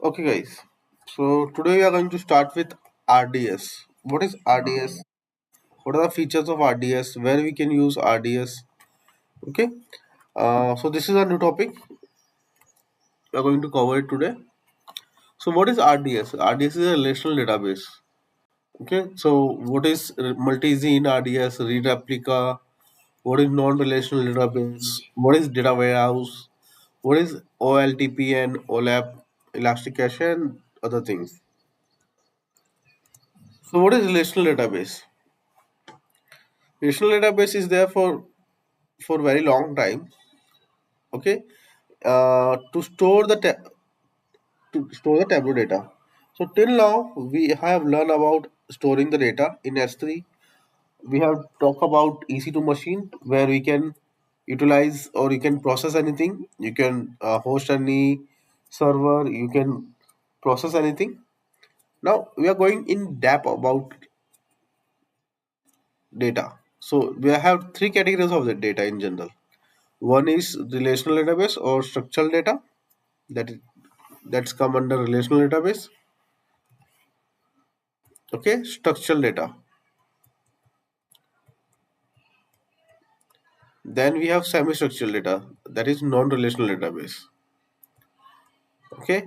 Okay, guys. So today we are going to start with RDS. What is RDS? What are the features of RDS? Where we can use RDS? Okay. So this is a new topic we are going to cover it today. So what is RDS? RDS is a relational database. Okay. So what is multi-zine RDS? Read replica? What is non-relational database? What is data warehouse? What is OLTP and OLAP, Elastic Cache, and other things? So what is relational database? Relational database is there for very long time. Okay, to store the Tableau data. So till now we have learned about storing the data in S3. We have talked about EC2 machine where we can utilize or you can process anything. You can host any server. You can process anything. Now we are going in depth about data. So we have three categories of the data in general. One is relational database or structural data that that's come under relational database. Okay, structural data. Then we have semi-structural data that is non-relational database. Okay,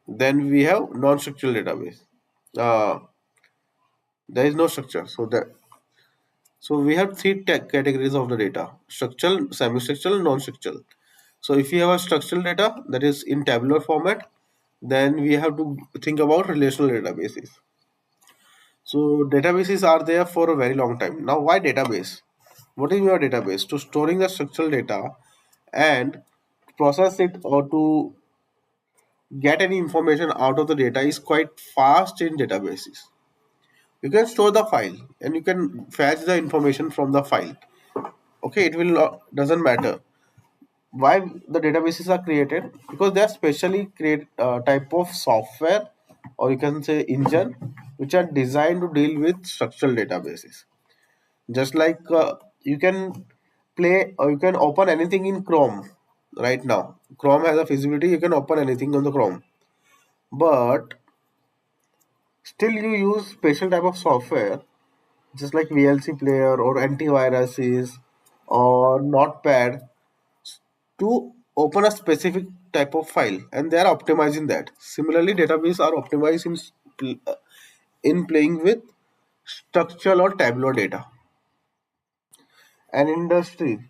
then we have non-structural database. Uh, there is no structure, so we have three categories of the data: structural, semi-structural, non-structural. So if you have a structural data that is in tabular format, then we have to think about relational databases. So databases are there for a very long time. Now, why database? What is your database? To storing the structural data and process it or to get any information out of the data is quite fast in databases. You can store the file and you can fetch the information from the file. Okay, it will not, doesn't matter why the databases are created, because they are specially create type of software or you can say engine which are designed to deal with structural databases. Just like you can play or you can open anything in Chrome right now. Chrome has a feasibility, you can open anything on the Chrome, but still you use special type of software just like VLC player or antiviruses or notepad to open a specific type of file, and they are optimizing that. Similarly, database are optimized in playing with structural or tabular data. And industry,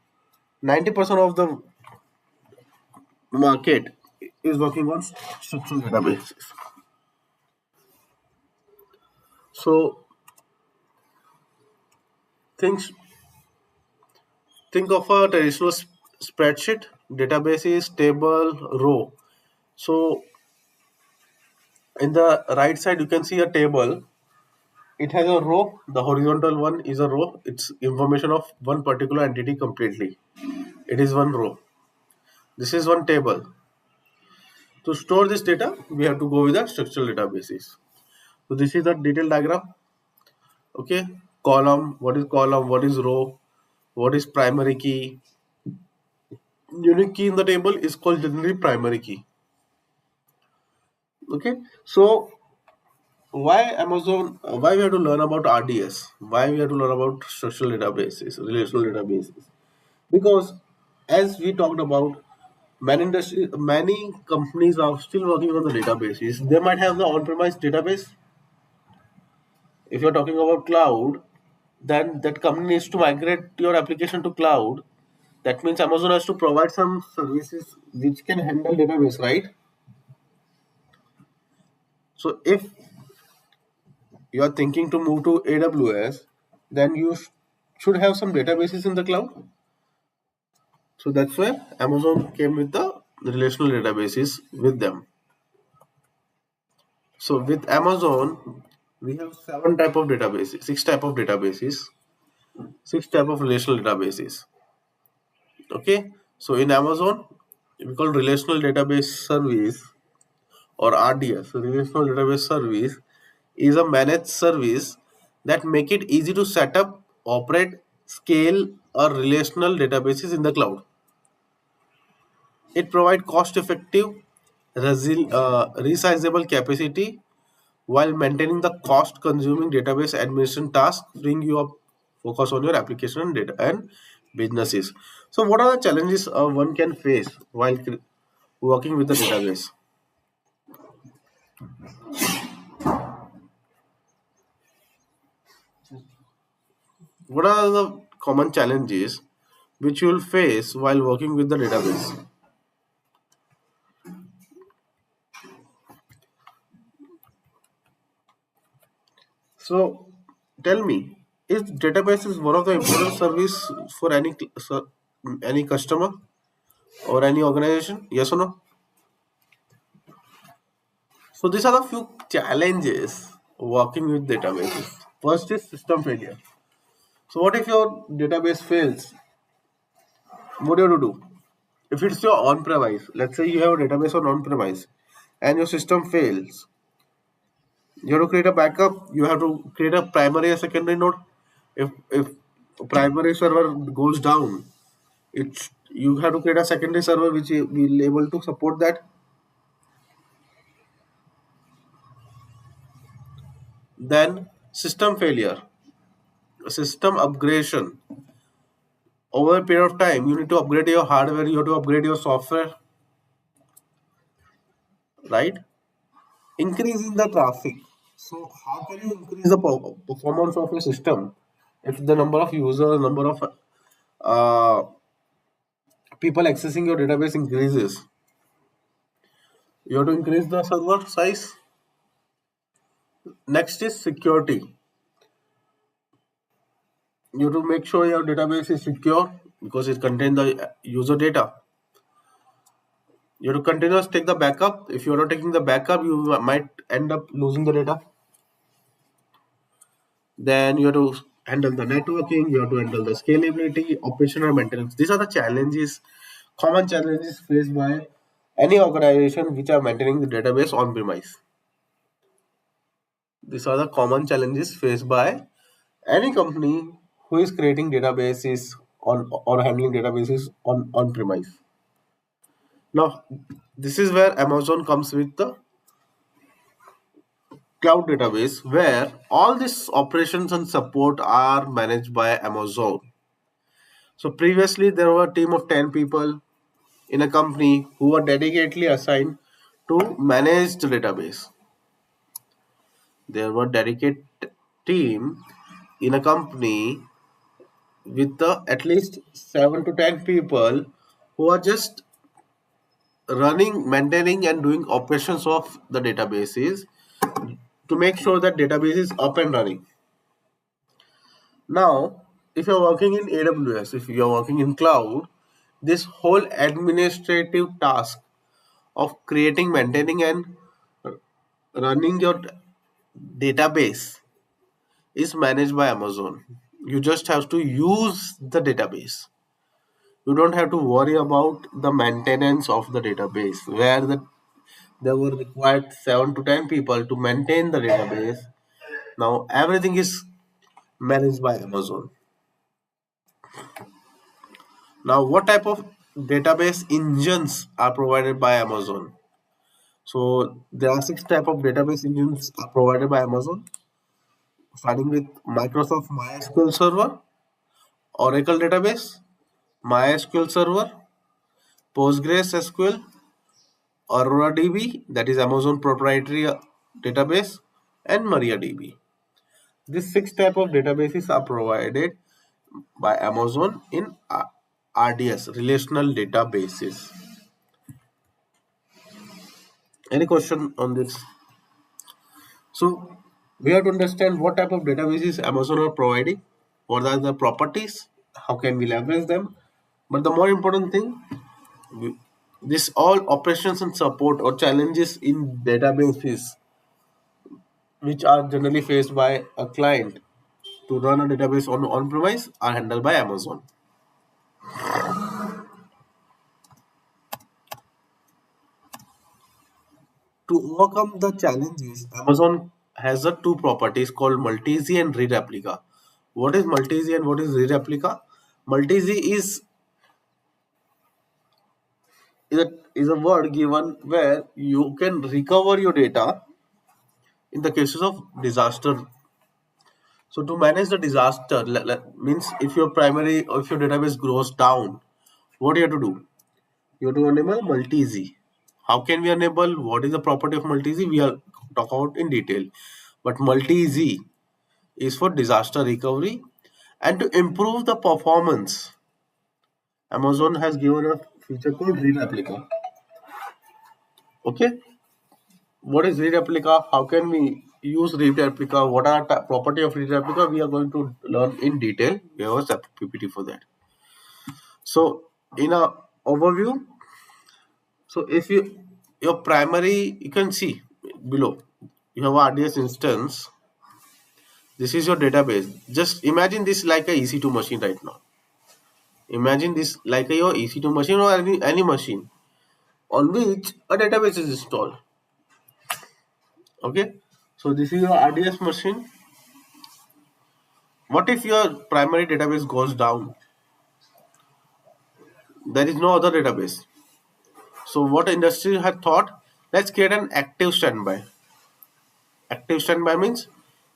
90% of the market is working on structural databases. So things think of a traditional spreadsheet. Database is table row. So in the right side you can see a table. It has a row. The horizontal one is a row. It's information of one particular entity completely. It is one row. This is one table. To store this data, we have to go with the structural databases. So this is the detailed diagram. Okay, column. What is column? What is row? What is primary key? Unique key in the table is called generally primary key. Okay, so why Amazon? Why we have to learn about RDS? Why we have to learn about structural databases, relational databases? Because as we talked about, many companies are still working on the databases. They might have the on-premise database. If you're talking about cloud, then that company needs to migrate your application to cloud. That means Amazon has to provide some services which can handle database, right? So if you are thinking to move to AWS, then you should have some databases in the cloud. So that's where Amazon came with the relational databases with them. So with Amazon, we have seven type of databases, six type of relational databases. Okay. So in Amazon, we call relational database service or RDS. So relational database service is a managed service that make it easy to set up, operate, scale or relational databases in the cloud. It provide cost effective resizable capacity while maintaining the cost consuming database administration task, freeing you up focus on your application and data and businesses. So what are the challenges one can face while working with the database? What are the common challenges which you will face while working with the database? So tell me, is database is one of the important service for any customer or any organization? Yes or no? So these are the few challenges working with databases. First is system failure. So what if your database fails? What do you have to do? If it's your on-premise, let's say you have a database on on-premise and your system fails, you have to create a backup. You have to create a primary and secondary node. If primary server goes down, it's you have to create a secondary server which will able to support that. Then system failure, system upgradation. Over a period of time, you need to upgrade your hardware. You have to upgrade your software, right? Increasing the traffic. So how can you increase the performance of your system if the number of users, number of uh, people accessing your database increases? You have to increase the server size. Next is security. You have to make sure your database is secure because it contains the user data. You have to continuously take the backup. If you are not taking the backup, you might end up losing the data. Then you have to handle the networking, you have to handle the scalability, operational maintenance. These are the challenges, common challenges faced by any organization which are maintaining the database on premise. These are the common challenges faced by any company who is creating databases on or handling databases on premise. Now, this is where Amazon comes with the cloud database, where all these operations and support are managed by Amazon. So previously there were a team of 10 people in a company who were dedicatedly assigned to manage the database. There were dedicated team in a company with at least 7 to 10 people who are just running, maintaining and doing operations of the databases to make sure that database is up and running. Now, if you're working in AWS, if you're working in cloud, this whole administrative task of creating, maintaining, and running your database is managed by Amazon. You just have to use the database. You don't have to worry about the maintenance of the database, where there were required 7 to 10 people to maintain the database. Now everything is managed by Amazon. Now, what type of database engines are provided by Amazon? So there are 6 type of database engines are provided by Amazon, starting with Microsoft MySQL Server, Oracle Database, MySQL Server, PostgreSQL, Aurora DB, that is Amazon proprietary database, and MariaDB. These 6 type of databases are provided by Amazon in RDS, Relational Databases. Any question on this? So we have to understand what type of databases Amazon are providing, what are the properties, how can we leverage them. But the more important thing, this all operations and support or challenges in databases which are generally faced by a client to run a database on on-premise are handled by Amazon. To overcome the challenges, Amazon has a two properties called multi-z and rereplica. What is multi-z and what is rereplica? Multi-z is a word given where you can recover your data in the cases of disaster. So to manage the disaster means if your primary or if your database goes down, what you have to do? You have to enable multi-z. How can we enable? What is the property of multi-z? We will talk about in detail. But multi-z is for disaster recovery and to improve the performance. Amazon has given a feature called read replica. Okay, what is read replica? How can we use read replica? What are the property of read replica? We are going to learn in detail. We have a separate PPT for that. So in a overview, so if your primary, you can see below, you have a RDS instance. This is your database. Just imagine this like a EC2 machine right now. Imagine this like your EC2 machine or any machine on which a database is installed. Okay, so this is your RDS machine. What if your primary database goes down? There is no other database. So what industry had thought? Let's create an active standby. Active standby means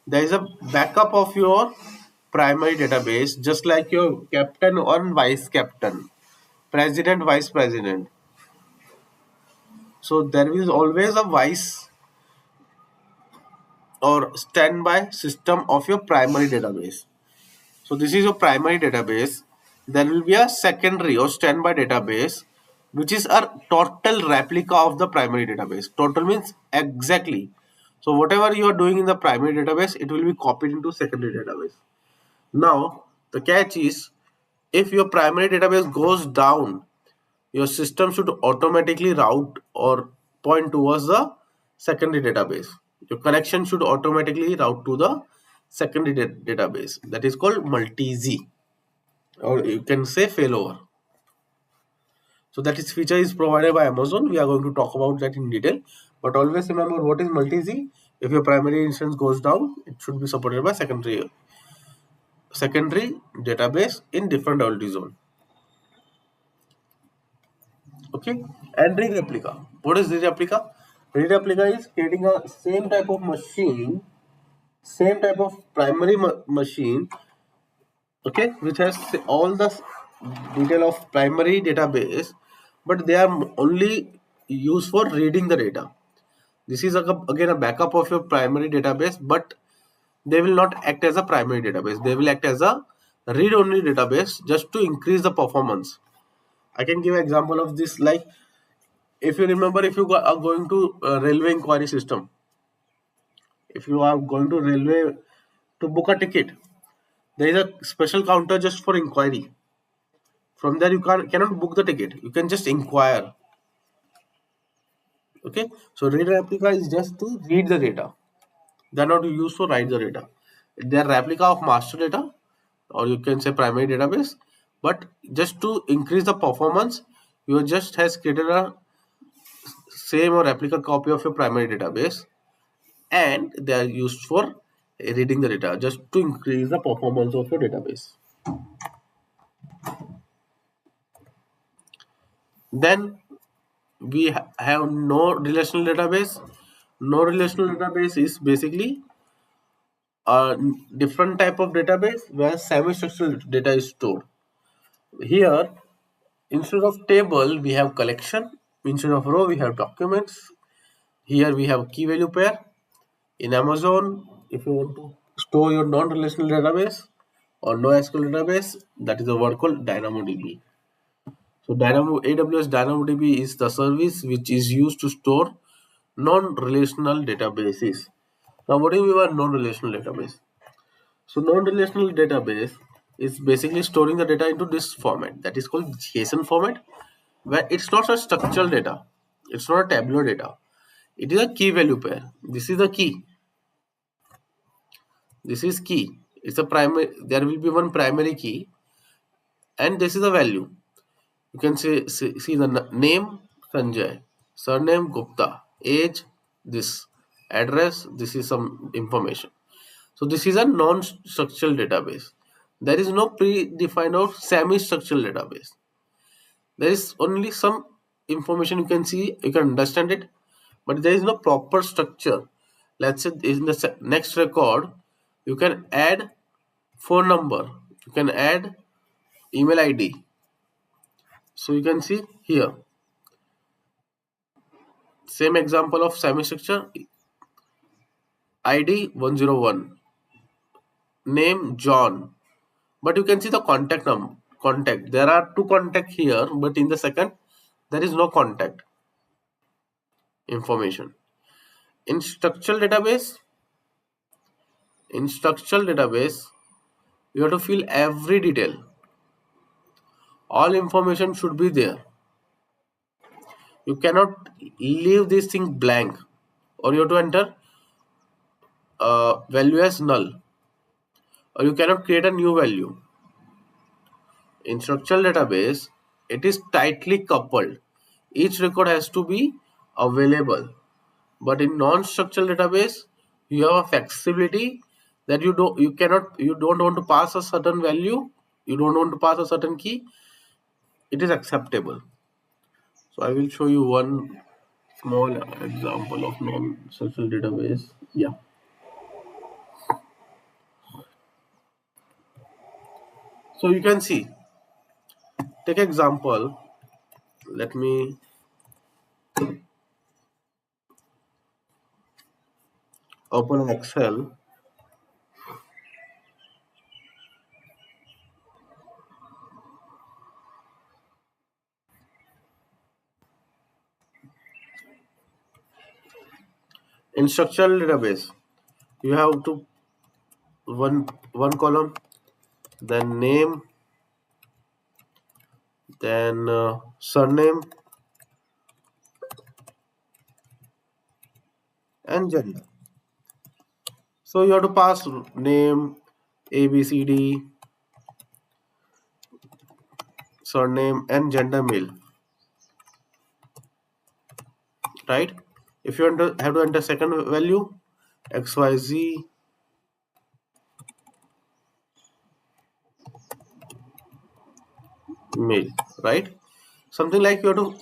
there is a backup of your primary database, just like your captain or vice captain, president, vice president. So there is always a vice or standby system of your primary database. So this is your primary database. There will be a secondary or standby database, which is a total replica of the primary database. Total means exactly. So whatever you are doing in the primary database, it will be copied into secondary database. Now the catch is, if your primary database goes down, your system should automatically route or point towards the secondary database. Your connection should automatically route to the secondary database. That is called multi-z, or you can say failover. So that is feature is provided by Amazon. We are going to talk about that in detail. But always remember what is multi-z. If your primary instance goes down, it should be supported by secondary database in different LD zone. Okay, and read replica. What is read replica? Read replica is creating a same type of machine, same type of primary machine, okay, which has all the detail of primary database, but they are only used for reading the data. This is again a backup of your primary database, but they will not act as a primary database. They will act as a read-only database just to increase the performance. I can give an example of this, like if you remember, if you are going to railway inquiry system, if you are going to railway to book a ticket, there is a special counter just for inquiry. From there you cannot book the ticket, you can just inquire. Okay, so read replica is just to read the data. They are not used to write the data. They are replica of master data, or you can say primary database, but just to increase the performance, you just has created a same or replica copy of your primary database, and they are used for reading the data just to increase the performance of your database. Then we have no relational database. No relational database is basically a different type of database where semi-structural data is stored. Here, instead of table, we have collection. Instead of row, we have documents. Here we have key value pair. In Amazon, if you want to store your non-relational database or NoSQL database, that is a word called DynamoDB. So AWS DynamoDB is the service which is used to store non-relational databases. Now, what do you mean by non-relational database? So non-relational database is basically storing the data into this format, that is called JSON format, where it's not a structural data, it's not a tabular data, it is a key value pair. This is the key. This is key. It's a primary. There will be one primary key, and this is the value. You can see the name Sanjay, surname Gupta, age this, address this is some information. So this is a non-structural database. There is no predefined or semi-structural database. There is only some information you can see, you can understand it, but there is no proper structure. Let's say in the next record, you can add phone number, you can add email ID. So you can see here, same example of semi-structure, ID 101, name John, but you can see the contact number. Contact. There are two contact here, but in the second, there is no contact information. In structural database, you have to fill every detail. All information should be there. You cannot leave this thing blank, or you have to enter value as null, or you cannot create a new value. In structural database, it is tightly coupled. Each record has to be available. But in non-structural database, you have a flexibility that you don't want to pass a certain value, you don't want to pass a certain key. It is acceptable. So I will show you one small example of non-structural database. Yeah. So you can see, take example. Let me open an Excel. In structural database, you have to one column, then name, then surname and gender. So you have to pass name, ABCD, surname and gender male, right? If you have to enter second value, XYZ, male, right? Something like you have to,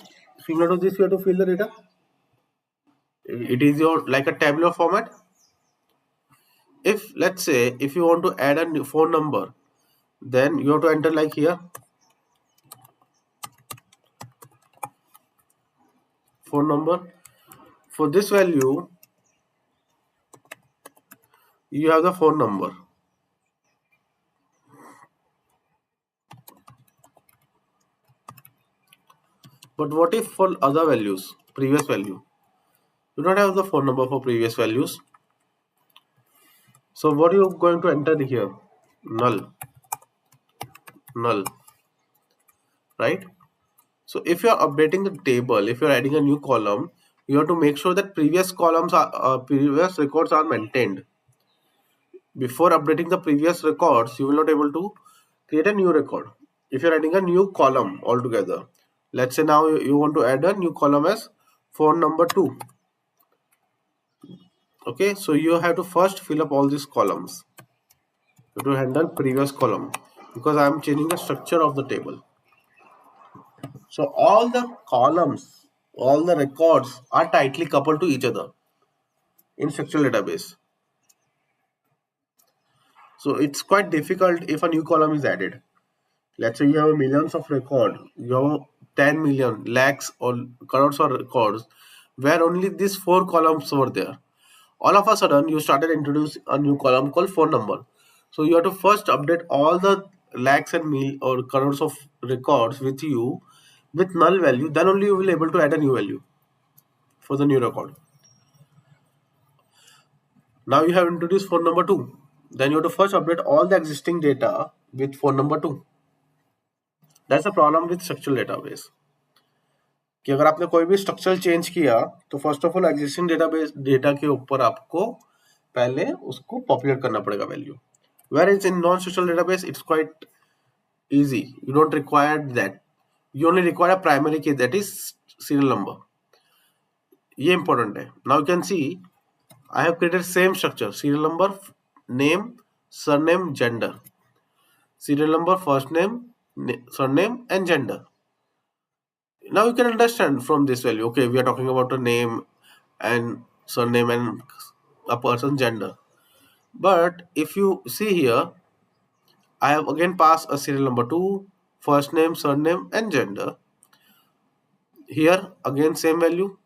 similar to this, you have to fill the data. It is your like a tabular format. If let's say if you want to add a new phone number, then you have to enter like here, phone number. For this value, you have the phone number. But what if for other values, previous value? You don't have the phone number for previous values. So what are you going to enter here? Null, right? So if you are updating the table, if you are adding a new column, you have to make sure that previous previous records are maintained. Before updating the previous records, you will not able to create a new record. If you are adding a new column altogether, let's say now you want to add a new column as phone number 2. Okay, so you have to first fill up all these columns. You have to handle previous column because I am changing the structure of the table. So all the columns, all the records are tightly coupled to each other in structural database. So it's quite difficult if a new column is added. Let's say you have millions of records, you have 10 million, lakhs or crores of records where only these 4 columns were there. All of a sudden you started introducing a new column called phone number. So you have to first update all the lakhs and mil or crores of records with you with null value, then only you will able to add a new value for the new record. Now you have introduced phone number 2. Then you have to first update all the existing data with phone number 2. That's the problem with structural database. कि अगर आपने कोई भी structural change किया तो first of all existing database data के ऊपर आपको पहले उसको पॉपुलेट करना पड़ेगा value. Whereas in non structural database it's quite easy. You don't require that. You only require a primary key, that is serial number. ये important है. Now you can see I have created same structure: serial number, name, surname, gender. Serial number, first name, surname and gender. Now you can understand from this value. Okay, we are talking about a name and surname and a person's gender. But if you see here, I have again passed a serial number to first name, surname, and gender. Here again same value,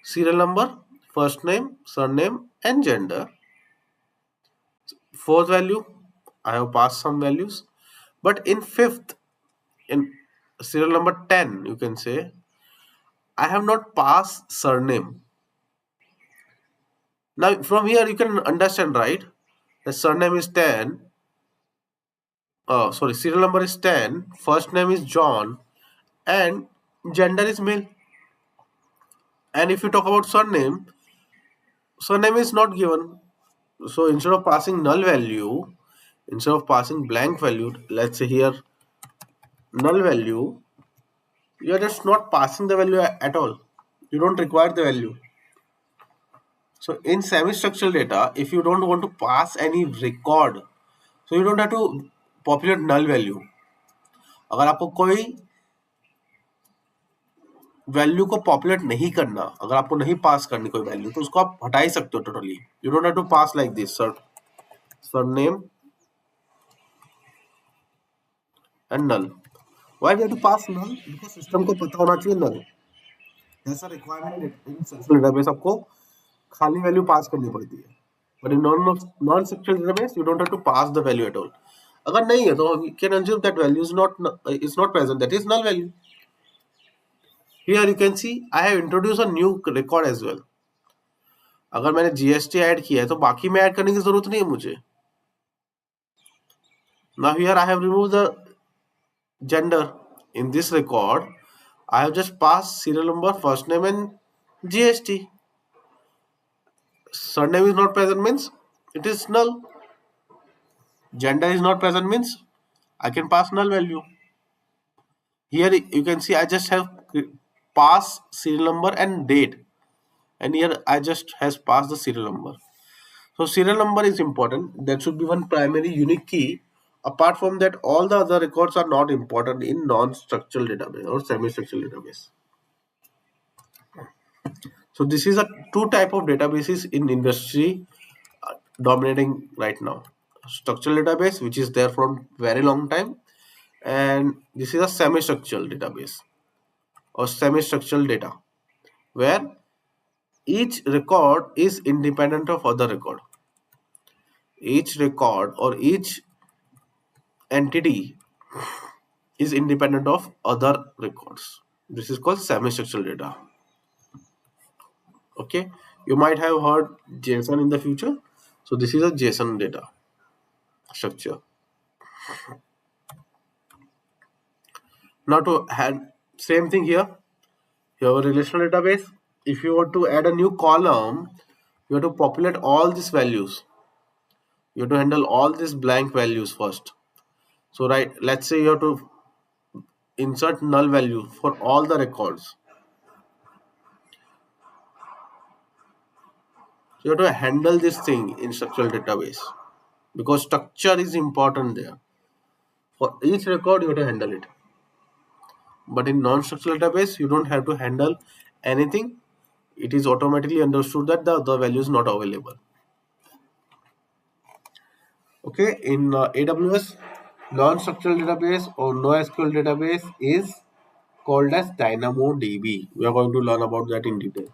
serial number, first name, surname, and gender. Fourth value, I have passed some values. But in fifth, in serial number 10, you can say, I have not passed surname. Now from here you can understand, right? The surname is 10. Sorry, serial number is 10. First name is John. And gender is male. And if you talk about surname is not given. So instead of passing null value, instead of passing blank value, let's say here null value, you are just not passing the value at all. You don't require the value. So in semi-structural data, if you don't want to pass any record, so you don't have to populate null value. अगर आपको कोई value को populate नहीं करना, अगर आपको नहीं पास करनी कोई वैल्यू, तो उसको आप हटा ही सकते हो totally. You don't have to pass like this surname and null. Why we have to pass null? Because system को पता होना चाहिए नल. ऐसा रिक्वायरमेंट इन स्ट्रक्चरल डेटाबेस आपको खाली वैल्यू पास करनी पड़ती है. But in non structural database you don't have to pass the value at all. अगर नहीं है तो we can assume that value is not present, that is null value. Here you can see I have introduce a new record as well. अगर मैंने GST add किया है तो बाकी में ऐड करने की जरूरत नहीं है मुझे. Now here I have removed the gender. In this record, I have just passed serial number, first name and GST. Surname is not present means it is null. Gender is not present means I can pass null value. Here you can see I just have passed serial number and date. And here I just has passed the serial number. So serial number is important. That should be one primary unique key. Apart from that, all the other records are not important in non-structural database or semi-structural database. So this is a two type of databases in industry dominating right now. Structural database, which is there from very long time, and this is a semi-structural database or semi-structural data, where each record is independent of other record. Each record or each entity is independent of other records. This is called semi-structural data. Okay, you might have heard JSON in the future. So this is a JSON data structure. Now to add same thing here. You have a relational database. If you want to add a new column, you have to populate all these values. You have to handle all these blank values first. So right, let's say you have to insert null value for all the records. You have to handle this thing in structural database because structure is important there. For each record, you have to handle it. But in non-structural database, you don't have to handle anything. It is automatically understood that the value is not available. Okay, in AWS, non-structural database or NoSQL database is called as DynamoDB. We are going to learn about that in detail.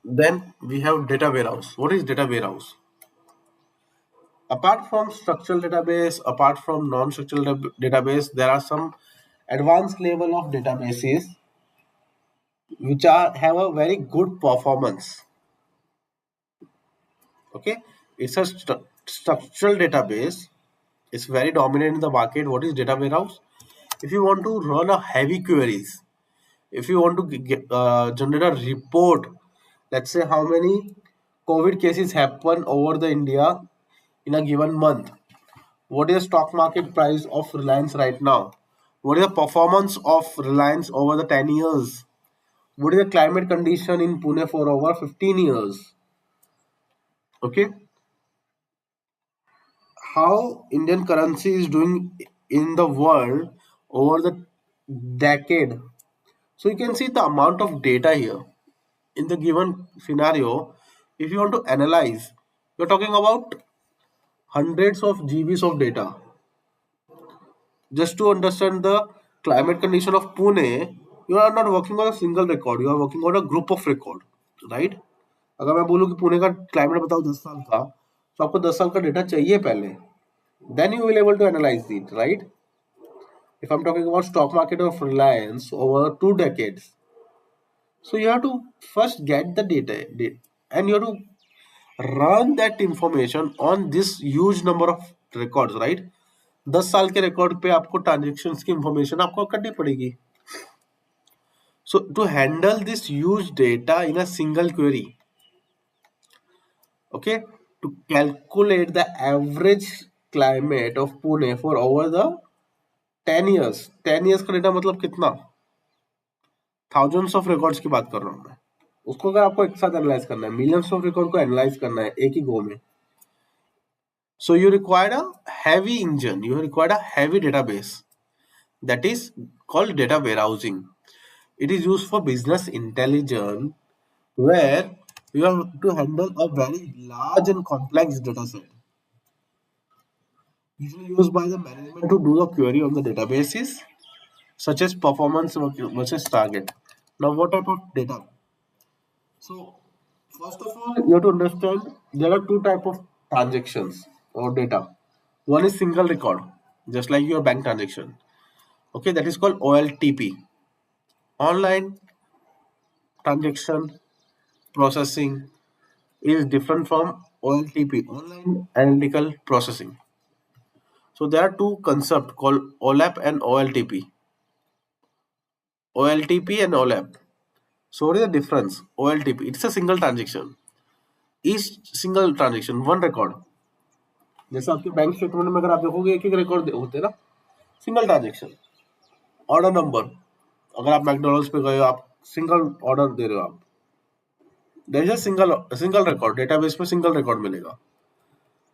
Then we have data warehouse. What is data warehouse? Apart from structural database, apart from non-structural database, there are some advanced level of databases which have a very good performance. Okay, it's a structural database. It's very dominant in the market. What is data warehouse? If you want to run a heavy queries, if you want to generate a report, let's say how many COVID cases happen over the India in a given month. What is the stock market price of Reliance right now? What is the performance of Reliance over the 10 years? What is the climate condition in Pune for over 15 years? Okay. how Indian currency is doing in the world over the decade. So you can see the amount of data here in the given scenario. If you want to analyze, you're talking about hundreds of GBs of data just to understand the climate condition of Pune. You are not working on a single record, you are working on a group of record, right? अगर मैं बोलूँ कि पुणे का climate बताओ 10 साल का, तो आपको 10 साल का डेटा चाहिए पहले, then you will able to analyze it, right? If I'm talking about stock market of Reliance over 2 decades, so you have to first get the data and you have to run that information on this huge number of records, right? 10 साल के record पे आपको transactions की information आपको करनी पड़ेगी. So to handle this huge data in a single query, okay, to calculate the average climate of Pune for over the 10 years. 10 years का data मतलब कितना? थाउजेंड्स ऑफ रिकॉर्ड्स की बात कर रहा हूँ मैं. उसको अगर आपको एक साथ एनालाइज करना है, मिलियंस ऑफ रिकॉर्ड को एनालाइज करना है एक ही गो में, so you require a heavy engine, you require a heavy database that is called data warehousing. It is used for business intelligence where you have to handle a very large and complex data set, usually used by the management to do the query on the databases such as performance versus target. Now, what type of data? So, first of all, you have to understand there are two type of transactions or data. One is single record, just like your bank transaction. Okay, that is called OLTP. Online transaction processing is different from OLTP, online analytical processing. So there are two concepts called OLAP and OLTP. OLTP and OLAP. So what is the difference? OLTP, it's a single transaction. Each single transaction, one record. जैसे आपके bank statement में अगर आप देखोगे एक एक record होते हैं ना, सिंगल ट्रांजेक्शन. ऑर्डर नंबर, अगर आप मैकडोनल्ड्स पे गए हो, आप सिंगल ऑर्डर दे रहे हो, आप there is a single record, database में सिंगल रिकॉर्ड मिलेगा.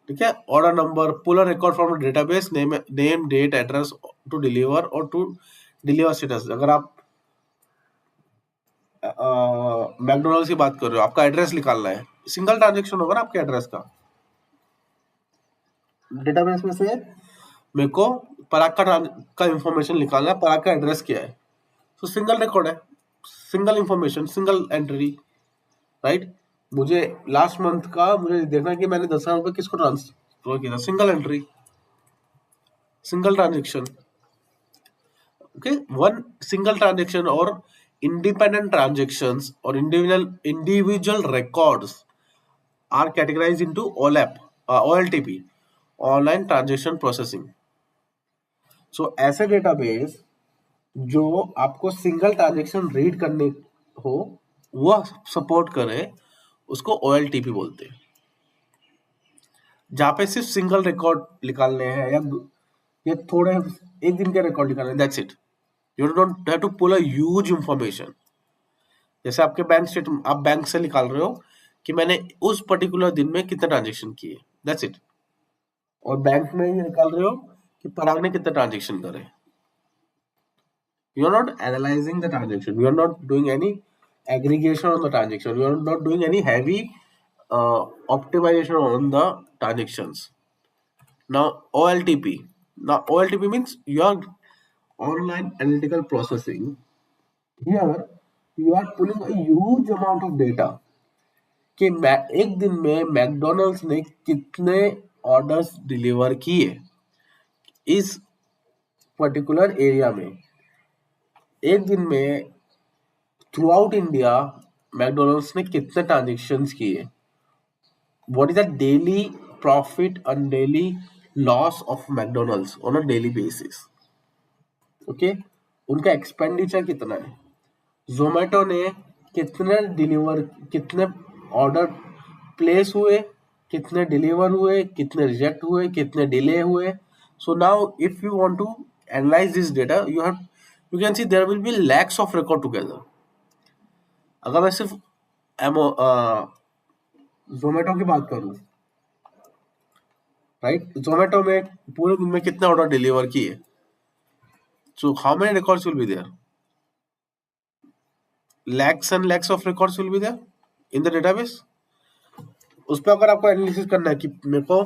ठीक है, order number, pull a record from database, name date address to deliver और टू डिलीवर स्टेटस. अगर आप मैकडोनल्ड्स की बात कर रहे हो, आपका एड्रेस निकालना है, सिंगल ट्रांजेक्शन होगा ना आपके एड्रेस का. डेटाबेस में से मेरे को पराग का इंफॉर्मेशन निकालना है, पराग का एड्रेस क्या है, तो सिंगल रिकॉर्ड है, single information, single entry, right. मुझे लास्ट मंथ का मुझे देखना है कि मैंने 10,000 रुपये किसको ट्रांसफर किया था, single entry, single transaction. Okay, one single transaction और independent transactions or individual records are categorized into OLAP, OLTP, online transaction processing. So ऐसे डेटाबेस जो आपको सिंगल ट्रांजेक्शन रीड करने हो, वो सपोर्ट करे, उसको OLTP बोलते हैं. जहाँ पे सिर्फ सिंगल रिकॉर्ड निकालने हैं या थोड़े एक दिन के रिकॉर्ड निकालने, that's it. You don't have to pull a huge information. जैसे आपके बैंक स्टेटमेंट, आप बैंक से निकाल रहे हो कि मैंने उस पर्टिकुलर दिन में कितने ट्रांजेक्शन किए, दैट्स इट. और बैंक में ये निकाल रहे हो कि पराग ने कितने ट्रांजेक्शन करे. You are not analysing the transaction, you are not doing any aggregation on the transaction, you are not doing any heavy optimisation on the transactions. Now OLTP. Now OLTP means your online analytical processing. Here you are pulling a huge amount of data कि एक दिन में McDonald's ने कितने orders deliver किए इस particular area में. एक दिन में थ्रू आउट इंडिया मैकडोनल्ड्स ने कितने ट्रांजेक्शन्स किए, what is the daily profit and daily loss of McDonald's on a daily basis. Okay, उनका एक्सपेंडिचर कितना है, जोमेटो ने कितने ऑर्डर प्लेस हुए, कितने डिलीवर हुए, कितने रिजेक्ट हुए, कितने डिले हुए. So now if you want to analyse this data, you can see there will be lakhs of record together. अगर मैं सिर्फ जोमेटो की बात करूं, राइट? जोमेटो में पूरे दिन में कितने ऑर्डर डिलीवर किए, so how many records will be there? Lakhs and lakhs of records will be there in the database. उस पर अगर आपको एनालिसिस करना है कि मेरे को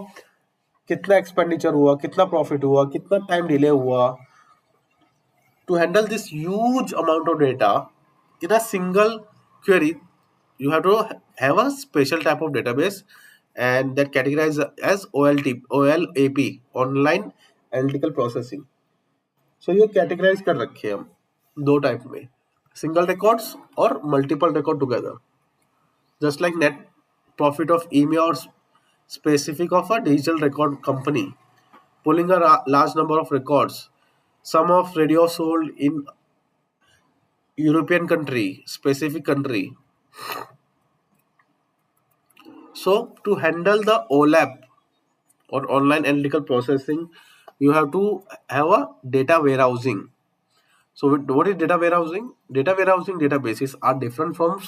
कितना एक्सपेंडिचर हुआ, कितना प्रॉफिट हुआ, कितना टाइम डिले हुआ, to handle this huge amount of data in a single query, you have to have a special type of database, and that categorized as OLAP, online analytical processing. So ये categorize कर रखे हैं हम दो type में, single records और multiple record together, just like net profit of email or specific of a digital record company pulling a large number of records. Some of radio sold in European country, specific country. So to handle the OLAP or online analytical processing, you have to have a data warehousing. So what is data warehousing? Data warehousing databases are different from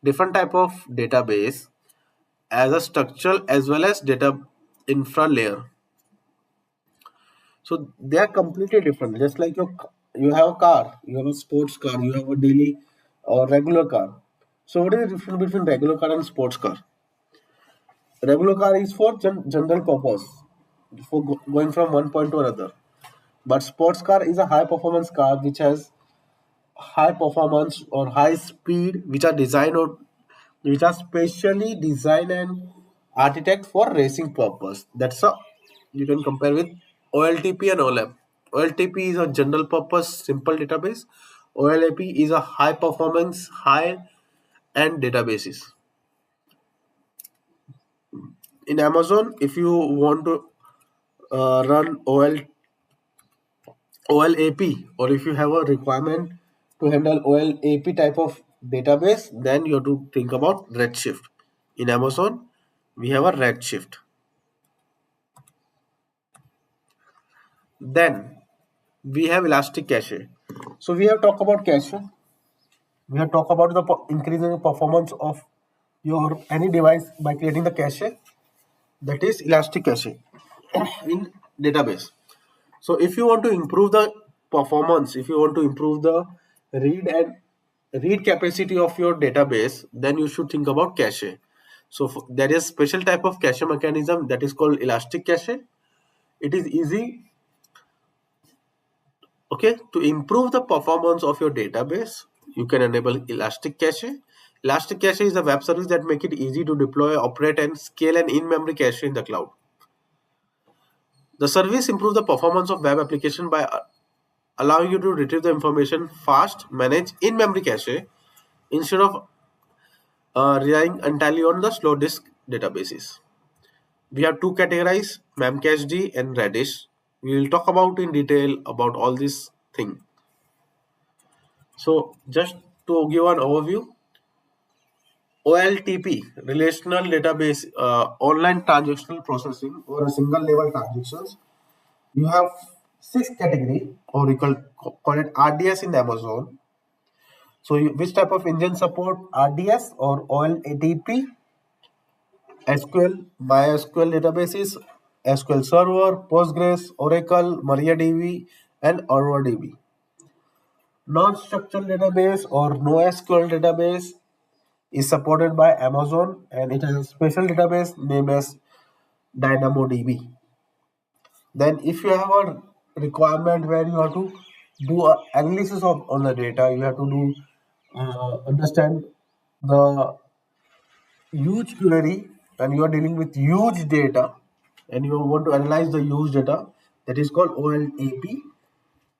different type of database as a structural as well as data infra layer. So they are completely different. Just like you have a car, you have a sports car, you have a daily or regular car. So what is the difference between regular car and sports car? Regular car is for general purpose, for going from one point to another. But sports car is a high performance car which has high performance or high speed, which are designed or which are specially designed and architect for racing purpose. That's a you can compare with OLTP and OLAP. OLTP is a general purpose simple database. OLAP is a high performance, high end databases. In Amazon, if you want to run OLAP, or if you have a requirement to handle OLAP type of database, then you have to think about Redshift. In Amazon, we have a Redshift. Then we have Elastic Cache. So we have talked about cache. We have talked about the increasing the performance of your any device by creating the cache. That is Elastic Cache in database. So if you want to improve the performance, if you want to improve the read and read capacity of your database, then you should think about cache. So there is special type of cache mechanism that is called Elastic Cache. It is easy, okay, to improve the performance of your database. You can enable Elastic Cache. Elastic Cache is a web service that make it easy to deploy, operate, and scale an in-memory cache in the cloud. The service improves the performance of web application by allowing you to retrieve the information fast, manage in-memory cache instead of relying entirely on the slow disk databases. We have two categories, Memcached and Redis. We will talk about in detail about all these things. So just to give an overview, OLTP, Relational Database, Online Transactional Processing or a single level transactions. You have six category, or we call it RDS in Amazon. So which type of engine support RDS or OLTP? SQL, MySQL databases, SQL Server, Postgres, Oracle, MariaDB, and AuroDB. Non-structured database or NoSQL database is supported by Amazon, and it has a special database named as DynamoDB. Then if you have a requirement where you have to do an analysis on the data, you have to do understand the huge query, and you are dealing with huge data and you want to analyze the huge data, that is called OLAP,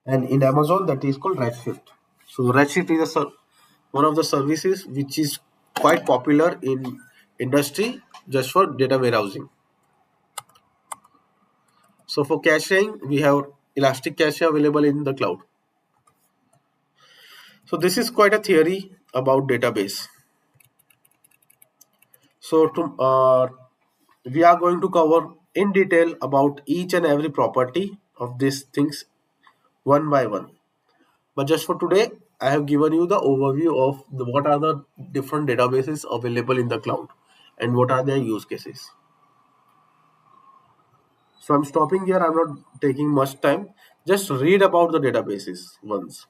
and in Amazon that is called Redshift. So Redshift is one of the services which is quite popular in industry just for data warehousing. So for caching, we have Elastic Cache available in the cloud. So this is quite a theory about database. So we are going to cover in detail about each and every property of these things one by one. But just for today, I have given you the overview of what are the different databases available in the cloud and what are their use cases. So I'm stopping here. I'm not taking much time. Just read about the databases once.